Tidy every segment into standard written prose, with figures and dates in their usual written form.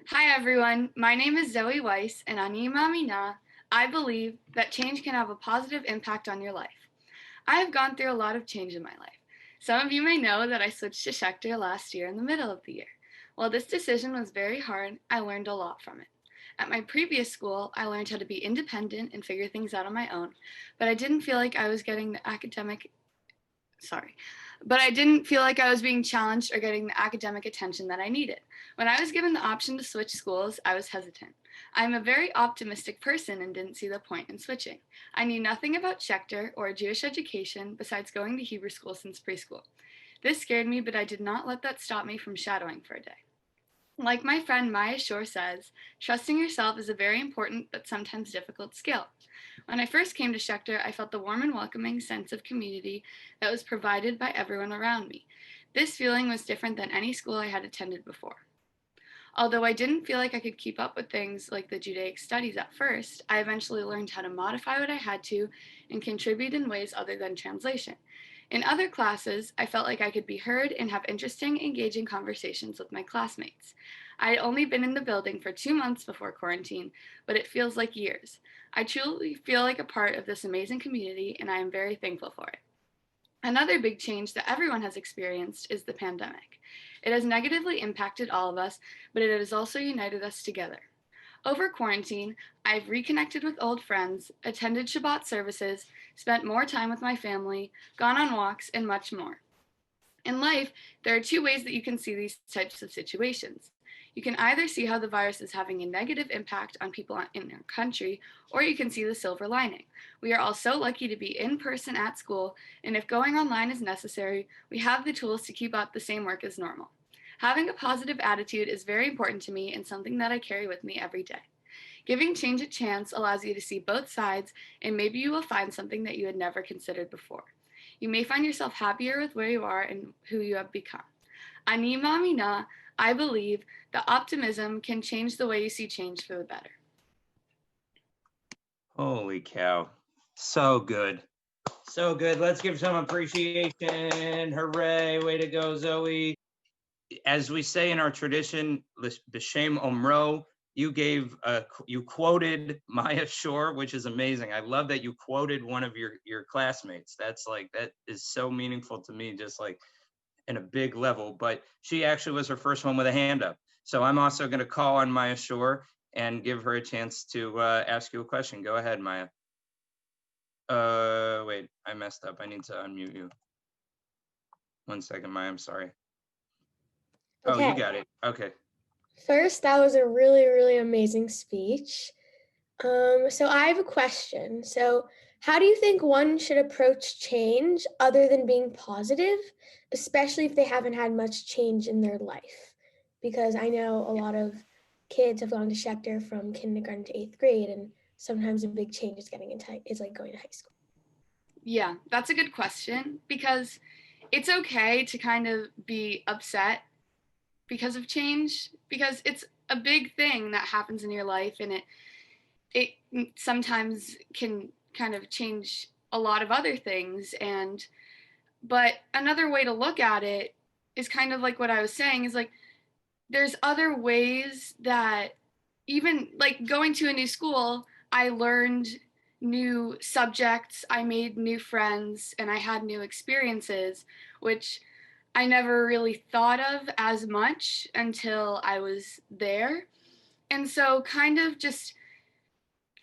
Hi everyone, my name is Zoe Weiss and Ma'amina. I believe that change can have a positive impact on your life. I have gone through a lot of change in my life. Some of you may know that I switched to Schechter last year in the middle of the year. While this decision was very hard, I learned a lot from it. At my previous school, I learned how to be independent and figure things out on my own, but I didn't feel like I was getting the academic sorry, but I didn't feel like I was being challenged or getting the academic attention that I needed. When I was given the option to switch schools, I was hesitant. I'm a very optimistic person and didn't see the point in switching. I knew nothing about Schechter or Jewish education besides going to Hebrew school since preschool. This scared me, but I did not let that stop me from shadowing for a day. Like my friend Maya Shore says, trusting yourself is a very important but sometimes difficult skill. When I first came to Schechter, I felt the warm and welcoming sense of community that was provided by everyone around me. This feeling was different than any school I had attended before. Although I didn't feel like I could keep up with things like the Judaic studies at first, I eventually learned how to modify what I had to and contribute in ways other than translation. In other classes, I felt like I could be heard and have interesting, engaging conversations with my classmates. I had only been in the building for 2 months before quarantine, but it feels like years. I truly feel like a part of this amazing community, and I am very thankful for it. Another big change that everyone has experienced is the pandemic. It has negatively impacted all of us, but it has also united us together. Over quarantine, I've reconnected with old friends, attended Shabbat services, spent more time with my family, gone on walks, and much more. In life, there are two ways that you can see these types of situations. You can either see how the virus is having a negative impact on people in our country, or you can see the silver lining. We are all so lucky to be in person at school, and if going online is necessary, we have the tools to keep up the same work as normal. Having a positive attitude is very important to me and something that I carry with me every day. Giving change a chance allows you to see both sides, and maybe you will find something that you had never considered before. You may find yourself happier with where you are and who you have become. Ani Mamina, I believe that optimism can change the way you see change for the better. Holy cow. So good. So good. Let's give some appreciation. Hooray. Way to go, Zoe. As we say in our tradition, B'Shem Omro, you quoted Maya Shore, which is amazing. I love that you quoted one of your classmates. That is so meaningful to me, just like in a big level. But she actually was her first one with a hand up. So I'm also going to call on Maya Shore and give her a chance to ask you a question. Go ahead, Maya. Wait, I messed up. I need to unmute you. 1 second, Maya, I'm sorry. Oh, you got it. Okay. First, that was a really, really amazing speech. So I have a question. So how do you think one should approach change other than being positive, especially if they haven't had much change in their life? Because I know a lot of kids have gone to Schechter from kindergarten to 8th grade, and sometimes a big change is like going to high school. Yeah, that's a good question, because it's okay to kind of be upset because of change, because it's a big thing that happens in your life, and it sometimes can kind of change a lot of other things. But another way to look at it is kind of like what I was saying, is like there's other ways that, even like going to a new school, I learned new subjects, I made new friends, and I had new experiences, which I never really thought of as much until I was there. And so, kind of just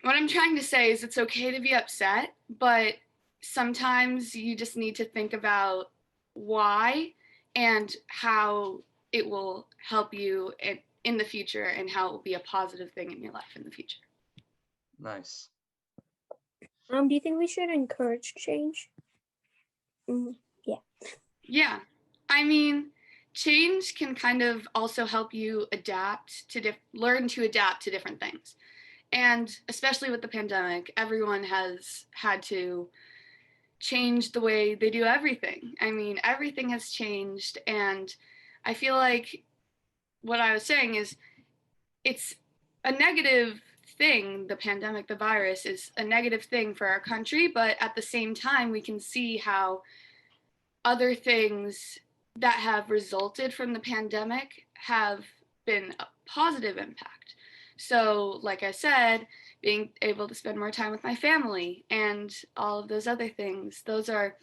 what I'm trying to say is it's okay to be upset, but sometimes you just need to think about why and how it will help you in the future, and how it will be a positive thing in your life in the future. Nice. Do you think we should encourage change? Yeah. Yeah. I mean, change can kind of also help you adapt to learn to adapt to different things. And especially with the pandemic, everyone has had to change the way they do everything. I mean, everything has changed, and I feel like what I was saying is it's a negative thing. The pandemic, the virus, is a negative thing for our country, but at the same time, we can see how other things that have resulted from the pandemic have been positive impact. So, like I said, being able to spend more time with my family and all of those other things, those are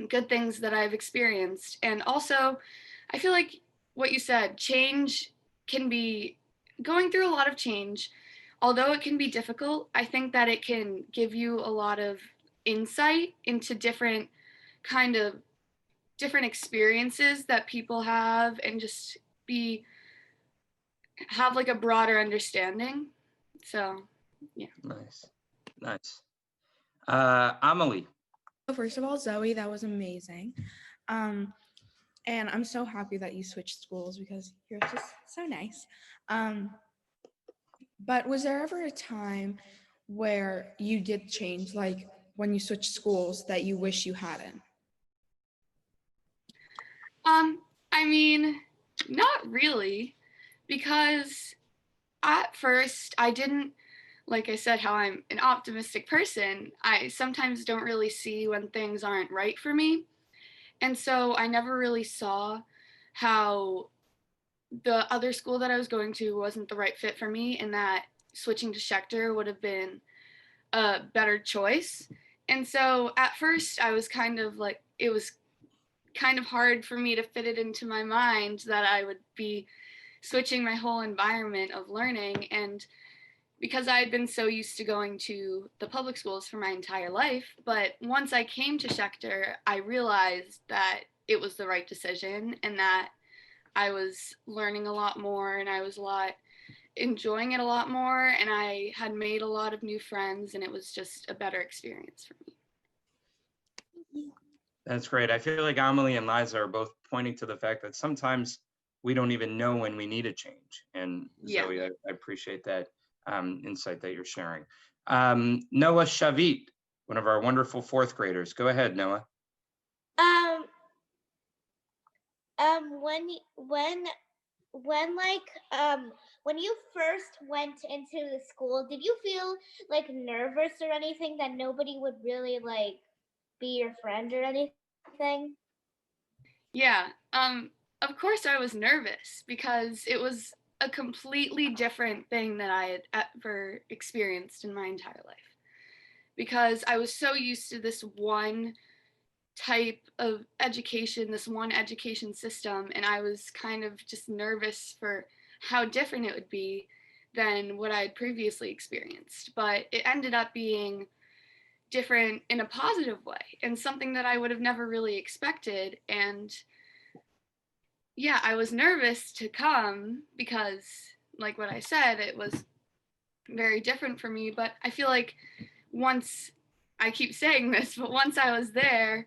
good things that I've experienced. And also, I feel like what you said, change can be going through a lot of change. Although it can be difficult, I think that it can give you a lot of insight into kind of different experiences that people have and just have like a broader understanding. So, yeah. Nice. Amelie. So first of all, Zoe, that was amazing. And I'm so happy that you switched schools because you're just so nice. But was there ever a time where you did change, like when you switched schools, that you wish you hadn't? I mean, not really, because at first I didn't, like I said, how I'm an optimistic person. I sometimes don't really see when things aren't right for me. And so I never really saw how the other school that I was going to wasn't the right fit for me, and that switching to Schechter would have been a better choice. And so at first I was kind of like, it was kind of hard for me to fit it into my mind that I would be switching my whole environment of learning. And because I had been so used to going to the public schools for my entire life, but once I came to Schechter, I realized that it was the right decision and that I was learning a lot more and I was enjoying it a lot more, and I had made a lot of new friends, and it was just a better experience for me. That's great. I feel like Amelie and Liza are both pointing to the fact that sometimes we don't even know when we need a change. And Zoe, I appreciate that insight that you're sharing. Noah Shavit, one of our wonderful fourth graders. Go ahead, Noah. When you first went into the school, did you feel like nervous or anything that nobody would really like be your friend or anything? Yeah, of course I was nervous because it was a completely different thing that I had ever experienced in my entire life. Because I was so used to this one type of education, this one education system, and I was kind of just nervous for how different it would be than what I had previously experienced. But it ended up being different in a positive way and something that I would have never really expected. And yeah, I was nervous to come because, like what I said, it was very different for me. But I feel like once, I keep saying this, but once I was there,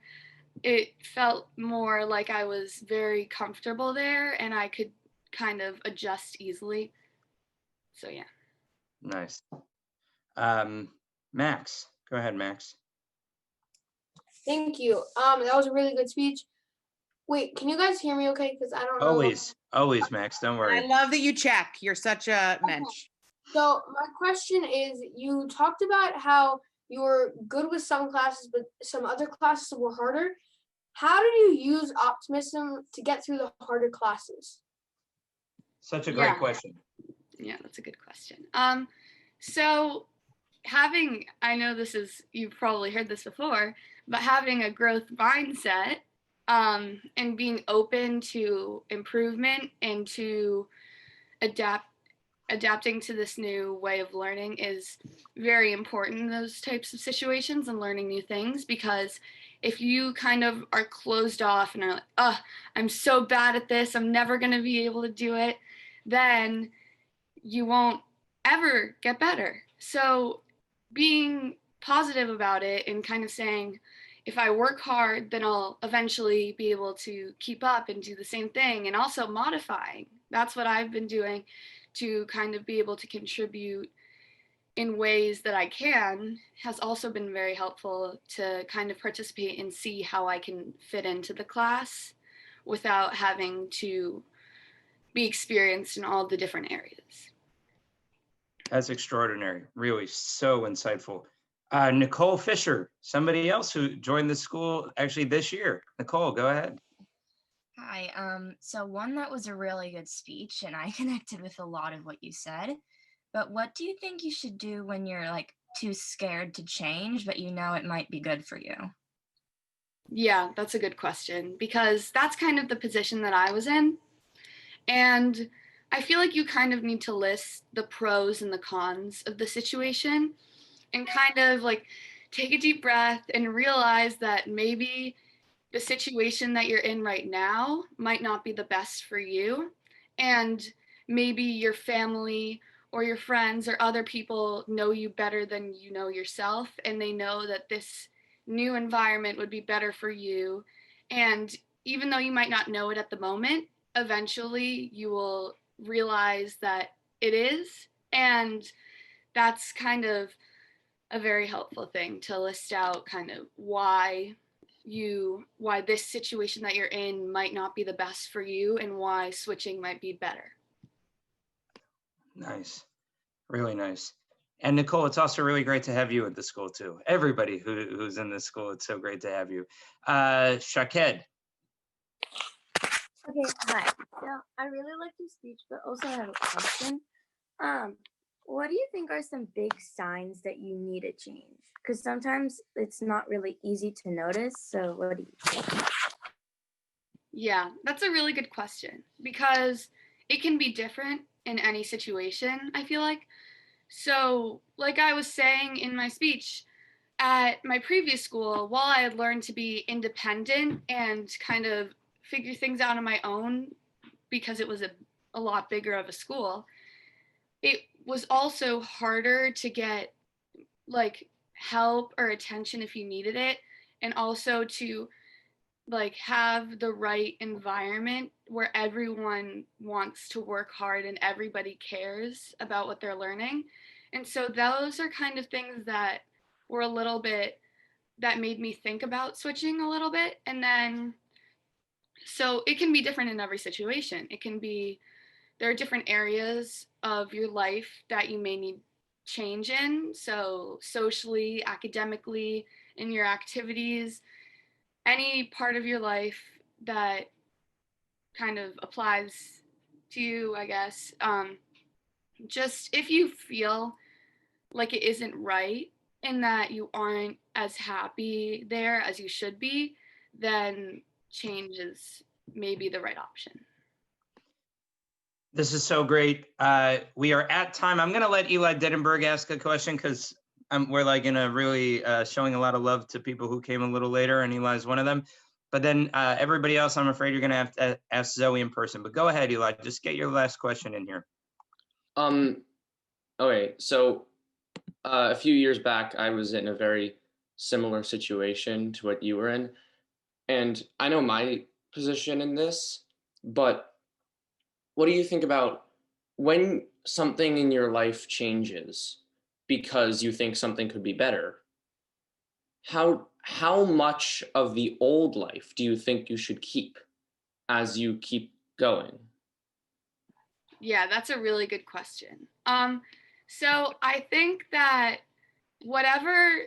it felt more like I was very comfortable there and I could kind of adjust easily. So yeah. Nice. Max, go ahead, Max. Thank you. That was a really good speech. Wait, can you guys hear me okay? Because I don't know. Always, Max, don't worry. I love that you check. You're such a mensch. So my question is, you talked about how you were good with some classes, but some other classes were harder. How did you use optimism to get through the harder classes? Such a great question. Yeah, that's a good question. So I know you've probably heard this before, but having a growth mindset and being open to improvement and to adapting to this new way of learning is very important in those types of situations and learning new things, because if you kind of are closed off and are like, oh, I'm so bad at this, I'm never going to be able to do it, then you won't ever get better. So being positive about it and kind of saying, if I work hard, then I'll eventually be able to keep up and do the same thing, and also modifying. That's what I've been doing to kind of be able to contribute in ways that I can, has also been very helpful to kind of participate and see how I can fit into the class without having to be experienced in all the different areas. That's extraordinary. Really so insightful. Nicole Fisher, somebody else who joined the school actually this year. Nicole, go ahead. Hi. So one, that was a really good speech, and I connected with a lot of what you said. But what do you think you should do when you're like too scared to change, but you know it might be good for you? Yeah, that's a good question because that's kind of the position that I was in. And I feel like you kind of need to list the pros and the cons of the situation and kind of like take a deep breath and realize that maybe the situation that you're in right now might not be the best for you. And maybe your family or your friends or other people know you better than you know yourself. And they know that this new environment would be better for you. And even though you might not know it at the moment, eventually you will realize that it is. And that's kind of a very helpful thing to list out kind of why this situation that you're in might not be the best for you and why switching might be better. Nice. Really nice. And Nicole, it's also really great to have you at the school too. Everybody who's in this school, it's so great to have you. Shaked. Okay, hi. So I really liked your speech, but also I have a question. What do you think are some big signs that you need a change? Because sometimes it's not really easy to notice. So what do you think? Yeah, that's a really good question because it can be different in any situation, I feel like. So, like I was saying in my speech, at my previous school, while I had learned to be independent and kind of figure things out on my own because it was a lot bigger of a school, it was also harder to get like help or attention if you needed it, and also to like have the right environment where everyone wants to work hard and everybody cares about what they're learning. And so those are kind of things that were a little bit that made me think about switching a little bit. And then so it can be different in every situation. It can be there are different areas of your life that you may need change in. So, socially, academically, in your activities, any part of your life that kind of applies to you, I guess. Just if you feel like it isn't right and that you aren't as happy there as you should be, then change is maybe the right option. This is so great. We are at time. I'm going to let Eli Dedenberg ask a question because we're like in a really showing a lot of love to people who came a little later, and Eli's one of them. But then everybody else, I'm afraid you're going to have to ask Zoe in person. But go ahead, Eli. Just get your last question in here. Okay, so a few years back, I was in a very similar situation to what you were in. And I know my position in this, but what do you think about when something in your life changes because you think something could be better? How much of the old life do you think you should keep as you keep going? Yeah, that's a really good question. So I think that whatever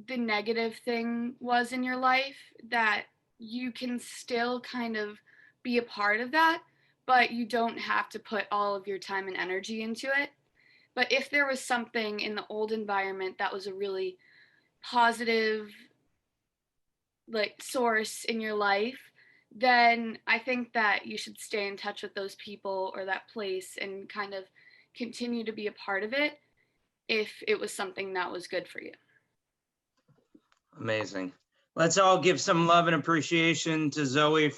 the negative thing was in your life, that you can still kind of be a part of that, but you don't have to put all of your time and energy into it. But if there was something in the old environment that was a really positive like source in your life, then I think that you should stay in touch with those people or that place and kind of continue to be a part of it if it was something that was good for you. Amazing. Let's all give some love and appreciation to Zoe